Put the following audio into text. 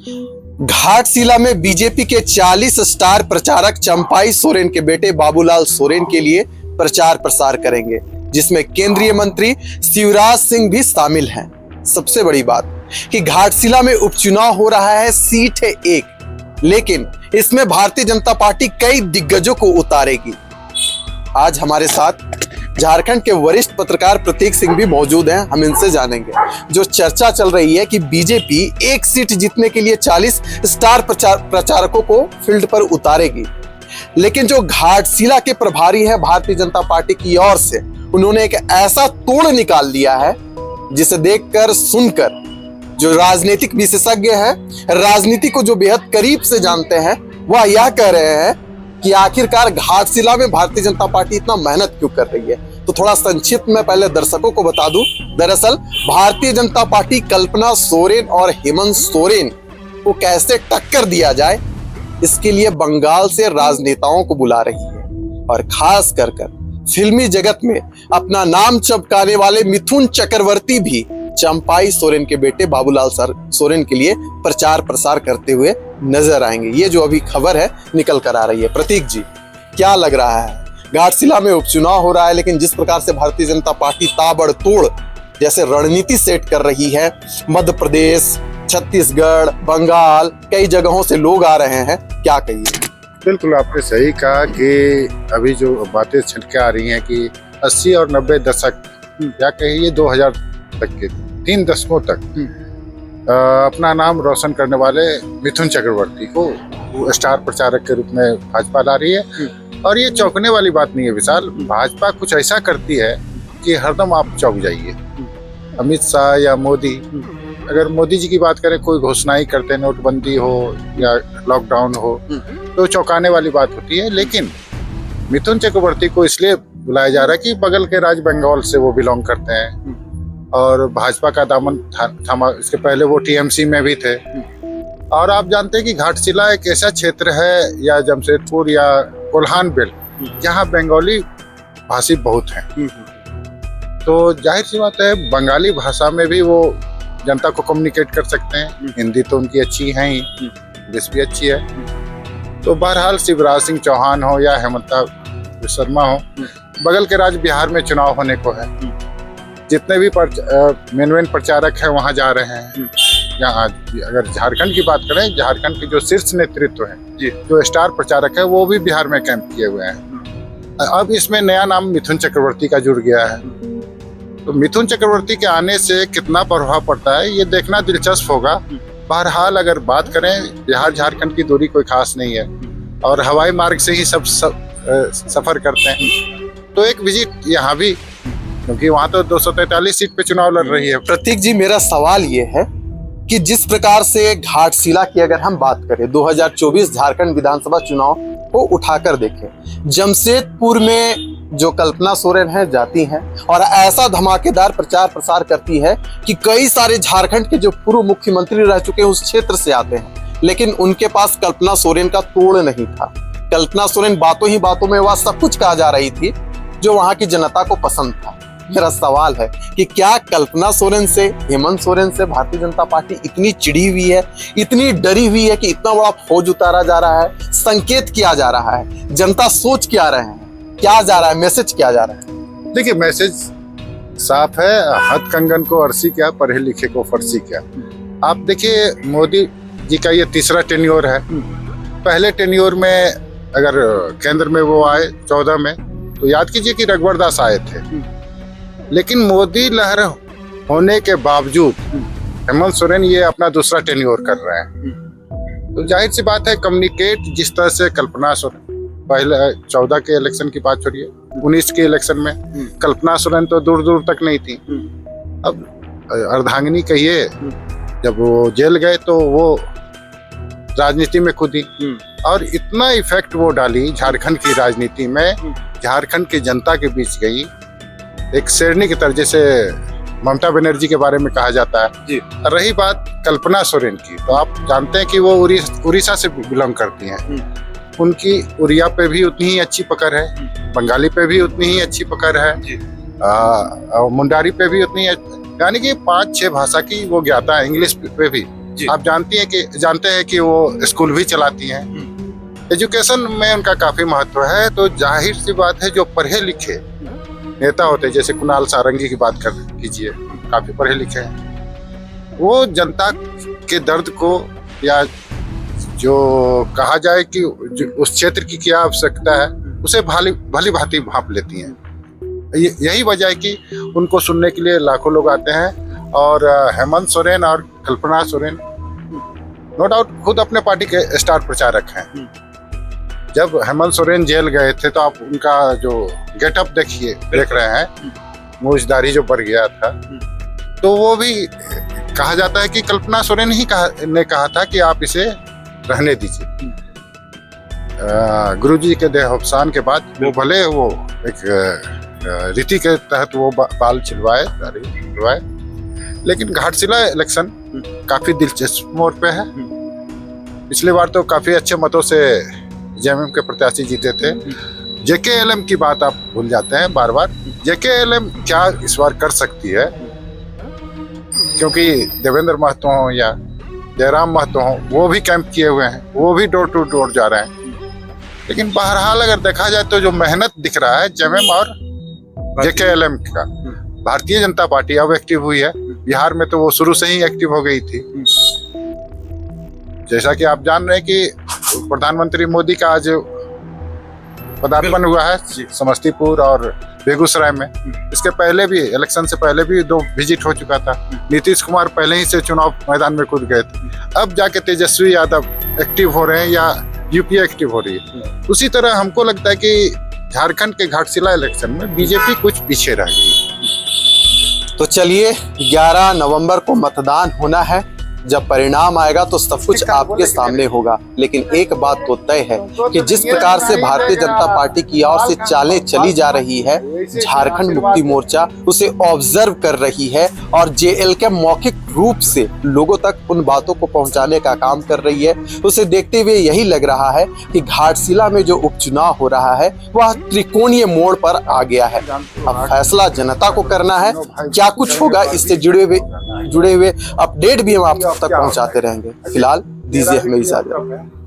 घाटशिला में बीजेपी के 40 स्टार प्रचारक चंपाई सोरेन के बेटे बाबूलाल सोरेन के लिए प्रचार प्रसार करेंगे, जिसमें केंद्रीय मंत्री शिवराज सिंह भी शामिल हैं। सबसे बड़ी बात कि घाटशिला में उपचुनाव हो रहा है, सीट है एक, लेकिन इसमें भारतीय जनता पार्टी कई दिग्गजों को उतारेगी। आज हमारे साथ झारखंड के वरिष्ठ पत्रकार प्रतीक सिंह भी मौजूद हैं, हम इनसे जानेंगे। जो चर्चा चल रही है कि बीजेपी एक सीट जीतने के लिए 40 स्टार प्रचारकों को फील्ड पर उतारेगी, लेकिन जो घाटशिला के प्रभारी है भारतीय जनता पार्टी की ओर से, उन्होंने एक ऐसा तोड़ निकाल दिया है जिसे देखकर सुनकर जो राजनीतिक विशेषज्ञ हैं, राजनीति को जो बेहद करीब से जानते हैं, वह यह कह रहे हैं कि आखिरकार घाटशिला में भारतीय जनता पार्टी इतना मेहनत क्यों कर रही है। तो थोड़ा संक्षिप्त में पहले दर्शकों को बता दूं, दरअसल भारतीय जनता पार्टी कल्पना सोरेन और हेमंत सोरेन को कैसे टक्कर दिया जाए, इसके लिए बंगाल से राजनेताओं को बुला रही है। और खास कर फिल्मी जगत में अपना नाम चमकाने वाले मिथुन चक्रवर्ती भी चंपाई सोरेन के बेटे बाबूलाल सोरेन के लिए प्रचार प्रसार करते हुए नजर आएंगे। ये जो अभी खबर है निकल कर आ रही है। प्रतीक जी, क्या लग रहा है? घाटशिला में उपचुनाव हो रहा है, लेकिन जिस प्रकार से भारतीय जनता पार्टी ताबड़तोड़ जैसे रणनीति सेट कर रही है, मध्य प्रदेश, छत्तीसगढ़, बंगाल, कई जगहों से लोग आ रहे हैं, क्या कहिए? बिल्कुल, आपने सही कहा कि अभी जो बातें छिड़के आ रही हैं कि 80 और 90 दशक या कहिए 2000 तक के 3 दशकों तक अपना नाम रोशन करने वाले मिथुन चक्रवर्ती को स्टार प्रचारक के रूप में भाजपा ला रही है। और ये चौंकने वाली बात नहीं है विशाल, भाजपा कुछ ऐसा करती है कि हरदम आप चौंक जाइए। अमित शाह या मोदी, अगर मोदी जी की बात करें, कोई घोषणा ही करते, नोटबंदी हो या लॉकडाउन हो, तो चौंकाने वाली बात होती है। लेकिन मिथुन चक्रवर्ती को इसलिए बुलाया जा रहा है कि बगल के राज्य बंगाल से वो बिलोंग करते हैं और भाजपा का दामन थामा। इसके पहले वो टीएमसी में भी थे। और आप जानते हैं कि घाटशिला एक ऐसा क्षेत्र है, या जमशेदपुर या कोल्हान बेल्ट, जहाँ बंगाली भाषी बहुत हैं। तो जाहिर सी बात है, बंगाली भाषा में भी वो जनता को कम्युनिकेट कर सकते हैं। हिंदी तो उनकी अच्छी है ही, इंग्लिश भी अच्छी है। तो बहरहाल शिवराज सिंह चौहान हो या हेमंता शर्मा हो, बगल के राज्य बिहार में चुनाव होने को है। जितने भी मेन प्रचारक हैं वहाँ जा रहे हैं। यहाँ अगर झारखंड की बात करें, झारखंड के जो शीर्ष नेतृत्व है, जो स्टार प्रचारक है, वो भी बिहार में कैंप किए हुए हैं। अब इसमें नया नाम मिथुन चक्रवर्ती का जुड़ गया है। तो मिथुन चक्रवर्ती के आने से कितना प्रभाव पड़ता है, ये देखना दिलचस्प होगा। बहरहाल अगर बात करें, बिहार झारखंड की दूरी कोई खास नहीं है और हवाई मार्ग से ही सब सफर करते हैं। तो एक विजिट यहाँ भी, क्योंकि वहाँ तो 243 सीट पे चुनाव लड़ रही है। प्रतीक जी, मेरा सवाल ये है कि जिस प्रकार से घाटशिला की अगर हम बात करें, 2024 झारखंड विधानसभा चुनाव को उठाकर देखें, जमशेदपुर में जो कल्पना सोरेन है जाती हैं और ऐसा धमाकेदार प्रचार प्रसार करती है कि कई सारे झारखंड के जो पूर्व मुख्यमंत्री रह चुके हैं उस क्षेत्र से आते हैं, लेकिन उनके पास कल्पना सोरेन का तोड़ नहीं था। कल्पना सोरेन बातों ही बातों में वह सब कुछ कहा जा रही थी जो वहां की जनता को पसंद था। मेरा सवाल है कि क्या कल्पना सोरेन से, हेमंत सोरेन से भारतीय जनता पार्टी इतनी चिढ़ी हुई है, इतनी डरी हुई है कि इतना बड़ा फौज उतारा जा रहा है? संकेत किया जा रहा है, जनता सोच क्या रहे हैं, क्या जा रहा है, मैसेज क्या जा रहा है? देखिए, मैसेज साफ है, हथ कंगन को अरसी क्या, पढ़े लिखे को फर्जी क्या। आप देखिए, मोदी जी का ये तीसरा टेन्योर है। पहले टेन्योर में अगर केंद्र में वो आए 14 में, तो याद कीजिए कि रघुवर दास आए थे। लेकिन मोदी लहर होने के बावजूद हेमंत सोरेन ये अपना दूसरा टेन्योर कर रहे हैं। तो जाहिर सी बात है, कम्युनिकेट जिस तरह से कल्पना सोरेन, पहले 14 के इलेक्शन की बात छोड़िए, 19 के इलेक्शन में कल्पना सोरेन तो दूर दूर तक नहीं थी। अब अर्धांगिनी कहिए, जब वो जेल गए तो वो राजनीति में कूदी और इतना इफेक्ट वो डाली झारखंड की राजनीति में, झारखंड की जनता के बीच गई एक शेरनी की तरह, जैसे ममता बनर्जी के बारे में कहा जाता है जी। रही बात कल्पना सोरेन की, तो आप जानते हैं कि वो उड़ीसा से बिलोंग करती हैं। उनकी उड़िया पे भी उतनी ही अच्छी पकड़ है, बंगाली पे भी उतनी ही अच्छी पकड़ है, मुंडारी पे भी उतनी, यानी कि 5-6 भाषा की वो ज्ञाता है, इंग्लिश पे भी। जी। आप जानते हैं कि वो स्कूल भी चलाती हैं। एजुकेशन में उनका काफी महत्व है। तो जाहिर सी बात है, जो पढ़े लिखे नेता होते हैं, जैसे कुणाल सारंगी की बात कीजिए, काफी पढ़े लिखे हैं, वो जनता के दर्द को, या जो कहा जाए कि उस क्षेत्र की क्या आवश्यकता है, उसे भली भांति भांप लेती हैं। यही वजह है कि उनको सुनने के लिए लाखों लोग आते हैं। और हेमंत सोरेन और कल्पना सोरेन नो डाउट खुद अपने पार्टी के स्टार प्रचारक हैं। जब हेमंत सोरेन जेल गए थे तो आप उनका जो गेटअप देख रहे हैं, मूछदारी जो बढ़ गया था, तो वो भी कहा जाता है कि कल्पना सोरेन ही ने कहा था कि आप इसे रहने दीजिए। गुरुजी के देहावसान के बाद वो भले वो एक रीति के तहत वो बाल छिलवाए, लेकिन घाटशिला इलेक्शन काफी दिलचस्प मोड़ पे है। पिछली बार तो काफी अच्छे मतों से जेएमएम के प्रत्याशी जीते थे। जेकेएलएम की बात आप भूल जाते हैं बार बार। जेकेएलएम क्या इस बार कर सकती है, क्योंकि देवेंद्र महतो हो या जयराम महतो हो, वो भी कैंप किए हुए हैं, वो भी डोर टू डोर जा रहे हैं। लेकिन बहरहाल अगर देखा जाए तो जो मेहनत दिख रहा है जेएमएम और जेकेएलएम का, भारतीय जनता पार्टी अब एक्टिव हुई है। बिहार में तो वो शुरू से ही एक्टिव हो गई थी। जैसा कि आप जान रहे हैं कि प्रधानमंत्री मोदी का आज पदार्पण हुआ है समस्तीपुर और बेगूसराय में। इसके पहले भी, इलेक्शन से पहले भी 2 विजिट हो चुका था। नीतीश कुमार पहले ही से चुनाव मैदान में कूद गए थे। अब जाके तेजस्वी यादव एक्टिव हो रहे हैं या यूपीए एक्टिव हो रही है। उसी तरह हमको लगता है कि झारखंड के घाटशिला इलेक्शन में बीजेपी कुछ पीछे रह गई। तो चलिए, 11 नवंबर को मतदान होना है। जब परिणाम आएगा तो सब कुछ आपके सामने होगा। लेकिन एक बात तो तय है कि जिस प्रकार से भारतीय जनता पार्टी की ओर से चालें चली जा रही है, झारखंड मुक्ति मोर्चा उसे ऑब्जर्व कर रही है और जेएलके मौखिक रूप से लोगों तक उन बातों को पहुंचाने का काम कर रही है। उसे देखते हुए यही लग रहा है कि घाटशिला में जो उपचुनाव हो रहा है वह त्रिकोणीय मोड़ पर आ गया है। अब फैसला जनता को करना है। क्या कुछ होगा, इससे जुड़े हुए अपडेट भी हम आप तक पहुंचाते रहेंगे। फिलहाल दीजिए हमें इजाजत।